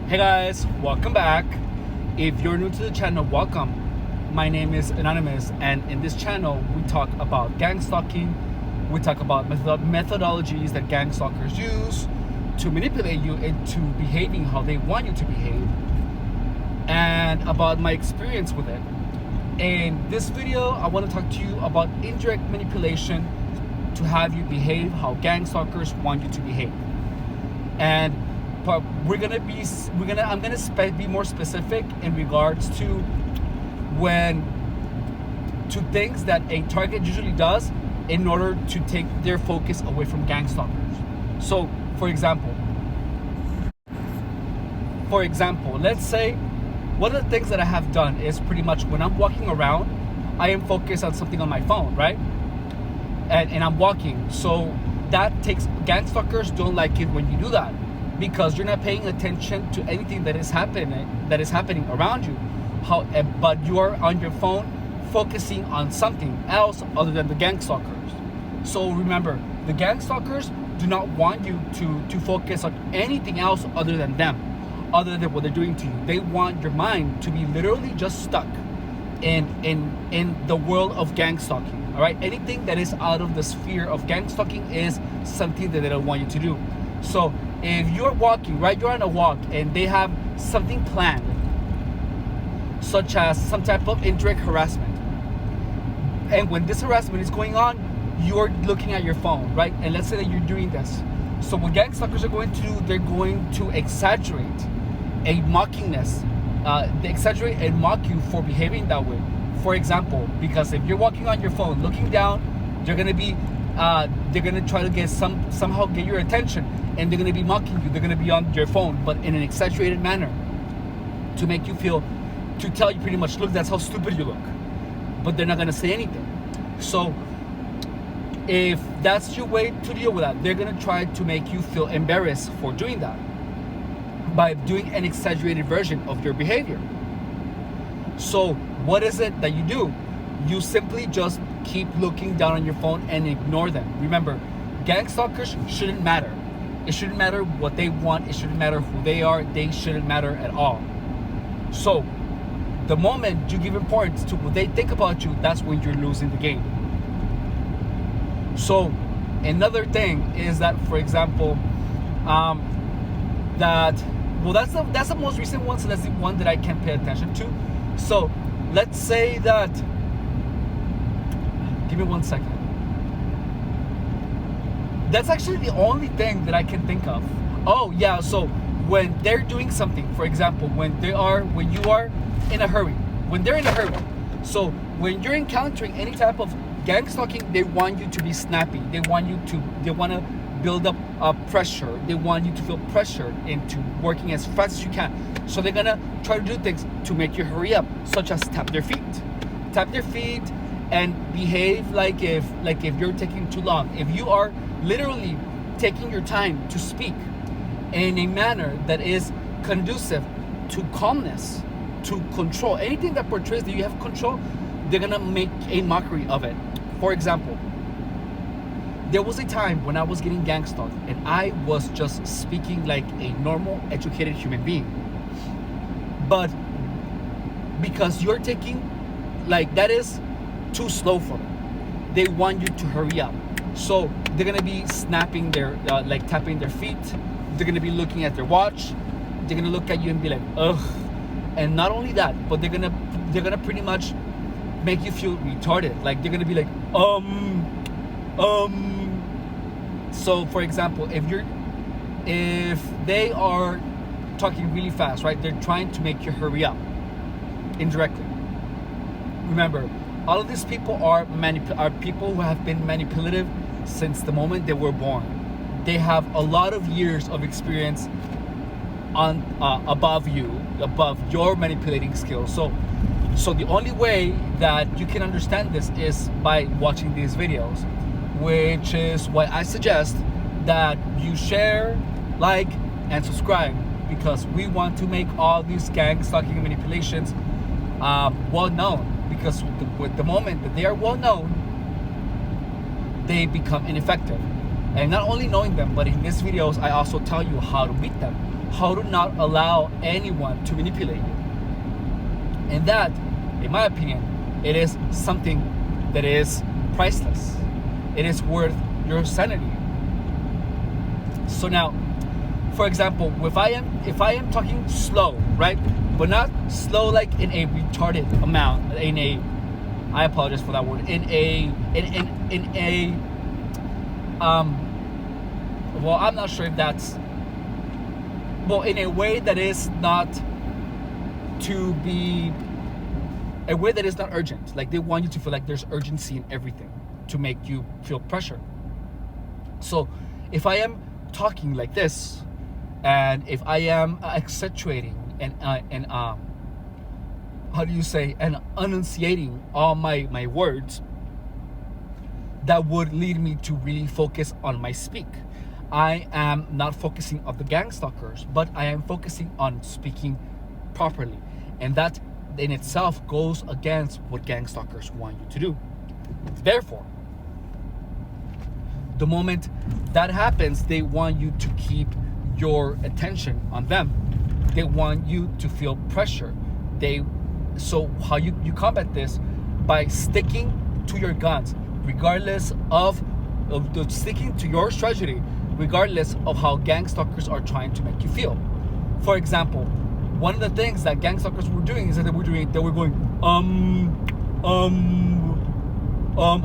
Hey guys, welcome back. If you're new to the channel, welcome. My name is Anonymous, and in this channel we talk about gang stalking. We talk about methodologies that gang stalkers use to manipulate you into behaving how they want you to behave, and about my experience with it. In this video, I want to talk to you about indirect manipulation to have you behave how gang stalkers want you to behave. And but I'm gonna be more specific in regards to things that a target usually does in order to take their focus away from gang stalkers. So, for example, let's say one of the things that I have done is pretty much when I'm walking around, I am focused on something on my phone, right? And I'm walking, so that takes gang stalkers don't like it when you do that, because you're not paying attention to anything that is happening around you. But you are on your phone focusing on something else other than the gang stalkers. So remember, the gang stalkers do not want you to focus on anything else other than them, other than what they're doing to you. They want your mind to be literally just stuck in the world of gang stalking. All right, anything that is out of the sphere of gang stalking is something that they don't want you to do. So if you're walking, right, you're on a walk and they have something planned, such as some type of indirect harassment, and when this harassment is going on, you're looking at your phone, right? And let's say that you're doing this. So what gang stalkers are going to do, they're going to exaggerate a mockingness. They exaggerate and mock you for behaving that way. For example, because if you're walking on your phone, looking down, they're gonna try to somehow get your attention, and they're gonna be mocking you. They're gonna be on your phone, but in an exaggerated manner, to make you feel, to tell you pretty much, look, that's how stupid you look. But they're not gonna say anything. So if that's your way to deal with that, they're gonna try to make you feel embarrassed for doing that by doing an exaggerated version of your behavior. So what is it that you do? You simply just keep looking down on your phone and ignore them. Remember, gang stalkers shouldn't matter. It shouldn't matter what they want. It shouldn't matter who they are. They shouldn't matter at all. So the moment you give importance to what they think about you, that's when you're losing the game. So another thing is that, for example, that's the most recent one, so that's the one that I can pay attention to. So let's say that, give me 1 second. That's actually the only thing that I can think of. Oh yeah, so when they're doing something, for example, when you are in a hurry, so when you're encountering any type of gang stalking, they want you to be snappy. They want to build up pressure. They want you to feel pressured into working as fast as you can. So they're gonna try to do things to make you hurry up, such as tap their feet and behave like if you're taking too long. If you are literally taking your time to speak in a manner that is conducive to calmness, to control, anything that portrays that you have control, they're gonna make a mockery of it. For example, there was a time when I was getting gang stalked and I was just speaking like a normal, educated human being. But because you're taking, like, that is too slow for them. They want you to hurry up. So they're gonna be snapping tapping their feet. They're gonna be looking at their watch. They're gonna look at you and be like, ugh. And not only that, but they're gonna pretty much make you feel retarded. Like, they're gonna be like, So for example, if they are talking really fast, right? They're trying to make you hurry up indirectly. Remember, all of these people are people who have been manipulative since the moment they were born. They have a lot of years of experience above your manipulating skills. So the only way that you can understand this is by watching these videos, which is why I suggest that you share, like, and subscribe, because we want to make all these gang stalking and manipulations well known. Because with the moment that they are well known, they become ineffective. And not only knowing them, but in these videos, I also tell you how to beat them, how to not allow anyone to manipulate you. And that, in my opinion, it is something that is priceless. It is worth your sanity. So now, for example, if I am talking slow, right, but not slow like in a retarded amount, I apologize for that word, well, I'm not sure if that's, well, in a way that is not to be, a way that is not urgent. Like, they want you to feel like there's urgency in everything to make you feel pressure. So if I am talking like this, and if I am accentuating and how do you say, and enunciating all my words, that would lead me to really focus on my speak. I am not focusing on the gang stalkers, but I am focusing on speaking properly. And that in itself goes against what gang stalkers want you to do. Therefore, the moment that happens, they want you to keep your attention on them. They want you to feel pressure. So how you combat this? By sticking to your guns, regardless of sticking to your strategy, regardless of how gang stalkers are trying to make you feel. For example, one of the things that gang stalkers were doing is that they were going,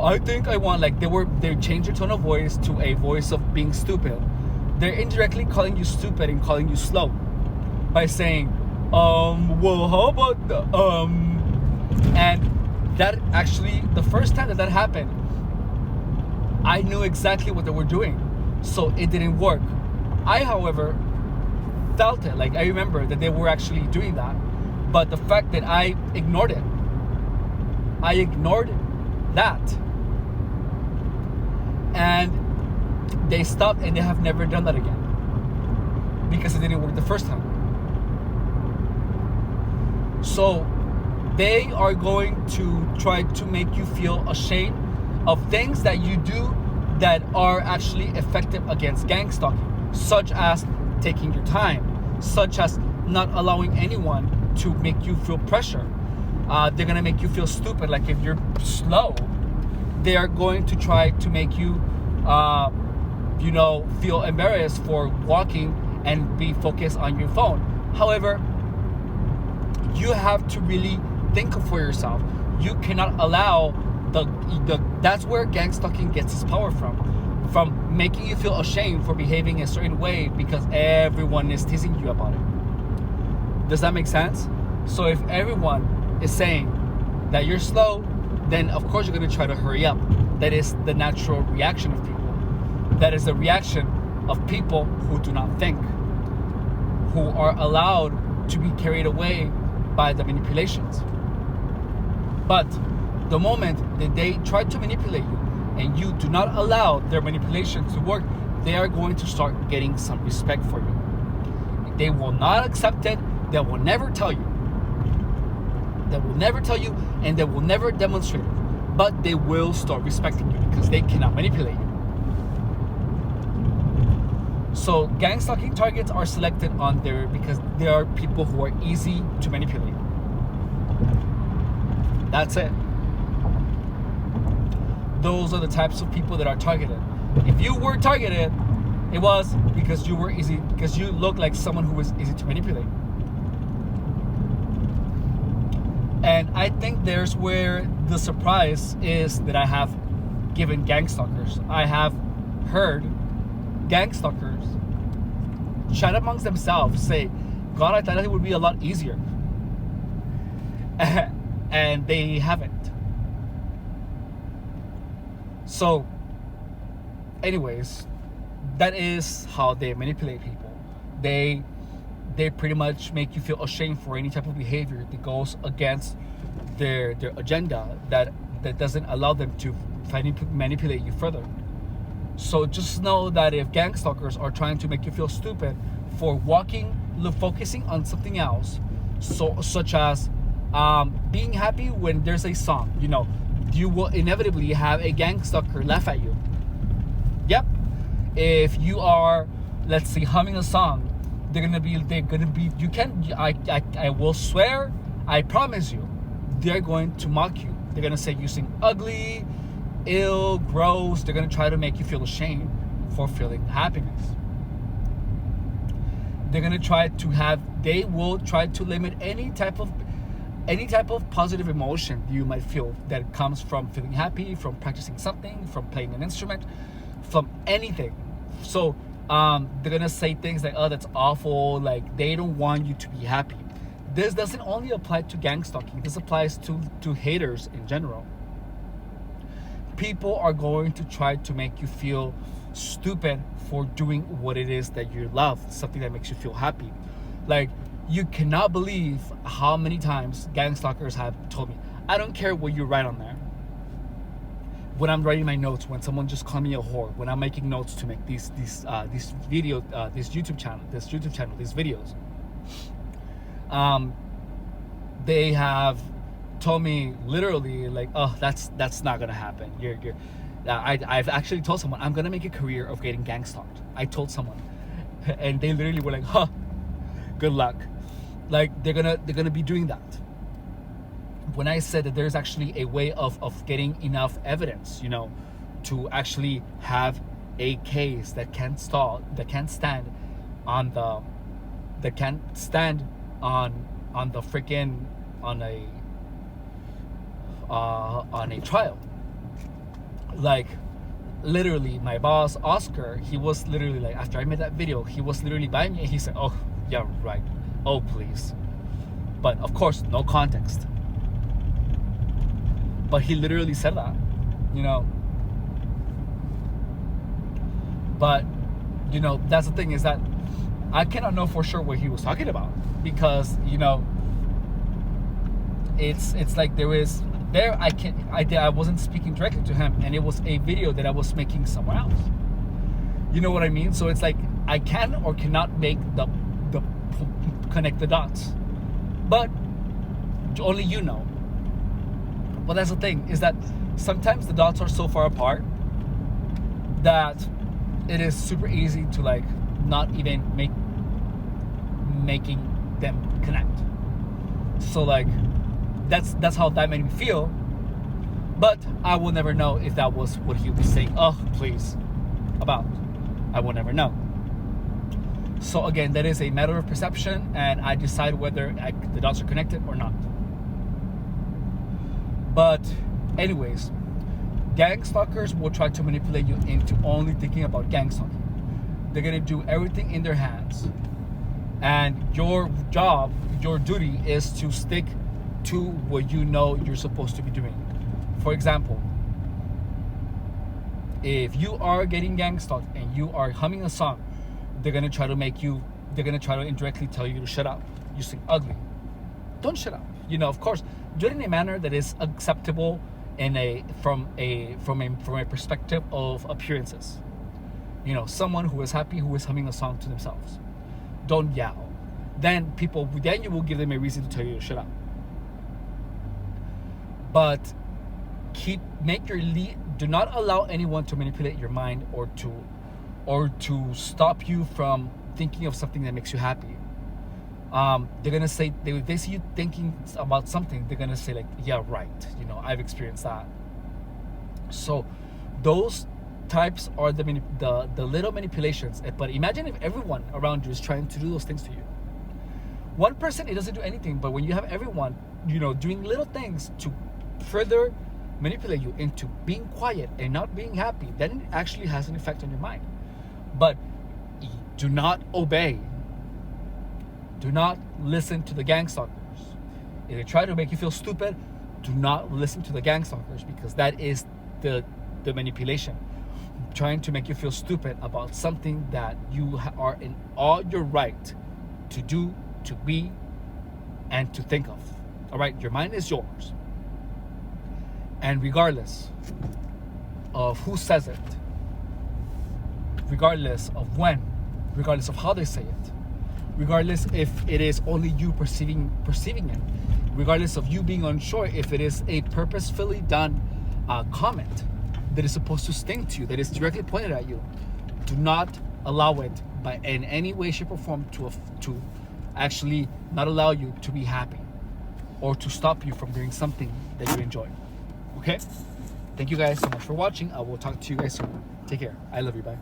I think I want, like, they changed their tone of voice to a voice of being stupid. They're indirectly calling you stupid and calling you slow by saying, well, how about the, and that actually, the first time that happened, I knew exactly what they were doing, so it didn't work. I, however, felt it. Like, I remember that they were actually doing that, but the fact that I ignored that, and they stopped, and they have never done that again because it didn't work the first time. So they are going to try to make you feel ashamed of things that you do that are actually effective against gang stalking, such as taking your time, such as not allowing anyone to make you feel pressure. They're gonna make you feel stupid. Like, if you're slow, they are going to try to make you feel embarrassed for walking and be focused on your phone. However, you have to really think for yourself. You cannot allow that's where gang stalking gets its power from making you feel ashamed for behaving a certain way because everyone is teasing you about it. Does that make sense? So if everyone is saying that you're slow, then of course you're going to try to hurry up. That is the natural reaction of people. That is the reaction of people who do not think, who are allowed to be carried away by the manipulations. But the moment that they try to manipulate you and you do not allow their manipulations to work, they are going to start getting some respect for you. They will not accept it. They will never tell you. They will never tell you, and they will never demonstrate it. But they will start respecting you because they cannot manipulate you. So gang stalking targets are selected on there because they are people who are easy to manipulate. That's it. Those are the types of people that are targeted. If you were targeted, it was because you were easy, because you look like someone who was easy to manipulate. And I think there's where the surprise is that I have given gang stalkers. I have heard gang stalkers chat amongst themselves, say, God, I thought it would be a lot easier. And they haven't. So, anyways, that is how they manipulate people. They pretty much make you feel ashamed for any type of behavior that goes against their agenda, that doesn't allow them to manipulate you further. So just know that if gang stalkers are trying to make you feel stupid for focusing on something else, such as being happy when there's a song, you will inevitably have a gang stalker laugh at you. Yep. If you are, let's say, humming a song, they're gonna be, you can, I will swear, I promise you, they're going to mock you. They're gonna say you sing ugly, ill, gross. They're gonna try to make you feel ashamed for feeling happiness. They're gonna they will try to limit any type of positive emotion you might feel that comes from feeling happy, from practicing something, from playing an instrument, from anything. So they're gonna say things like, oh, that's awful, like they don't want you to be happy. This doesn't only apply to gang stalking. This applies to haters in general. People are going to try to make you feel stupid for doing what it is that you love, something that makes you feel happy. Like, you cannot believe how many times gang stalkers have told me, I don't care what you write on there. When I'm writing my notes, when someone just called me a whore, when I'm making notes to make these videos, this YouTube channel, these videos, they have told me literally like, oh, that's not gonna happen. I've actually told someone I'm gonna make a career of getting gang stalked. I told someone, and they literally were like, huh, good luck. Like they're gonna be doing that. When I said that there's actually a way of getting enough evidence, to actually have a case that can stand on a trial. Like, literally, my boss Oscar, he was literally like, after I made that video, he was literally by me and he said, oh yeah, right, oh please. But of course, no context. But he literally said that, But, that's the thing, is that I cannot know for sure what he was talking about, because, it's like I wasn't speaking directly to him, and it was a video that I was making somewhere else. You know what I mean? So it's like I can or cannot make the connect the dots, but only you know. But that's the thing, is that sometimes the dots are so far apart that it is super easy to like not even making them connect. So like that's how that made me feel. But I will never know if that was what he was saying, oh please, about. I will never know. So again, that is a matter of perception, and I decide whether the dots are connected or not. But anyways, gang stalkers will try to manipulate you into only thinking about gang stalking. They're gonna do everything in their hands, and your job, your duty, is to stick to what you know you're supposed to be doing. For example, if you are getting gang stalked and you are humming a song, they're gonna try to indirectly tell you to shut up. You sing ugly. Don't shut up. Of course, do it in a manner that is acceptable from a perspective of appearances. Someone who is happy, who is humming a song to themselves. Don't yell. Then you will give them a reason to tell you to shut up. But do not allow anyone to manipulate your mind or to stop you from thinking of something that makes you happy. They're gonna say, they see you thinking about something, they're gonna say like, yeah, right, I've experienced that. So those types are the little manipulations. But imagine if everyone around you is trying to do those things to you. One person, it doesn't do anything, but when you have everyone doing little things to further manipulate you into being quiet and not being happy, then it actually has an effect on your mind. But do not obey. Do not listen to the gang stalkers. If they try to make you feel stupid, do not listen to the gang stalkers, because that is the manipulation. Trying to make you feel stupid about something that you are in all your right to do, to be, and to think of. All right, your mind is yours. And regardless of who says it, regardless of when, regardless of how they say it, regardless if it is only you perceiving it, regardless of you being unsure if it is a purposefully done comment that is supposed to sting to you, that is directly pointed at you, Do not allow it by in any way, shape, or form to actually not allow you to be happy or to stop you from doing something that you enjoy. Okay? Thank you guys so much for watching. I will talk to you guys soon. Take care. I love you. Bye.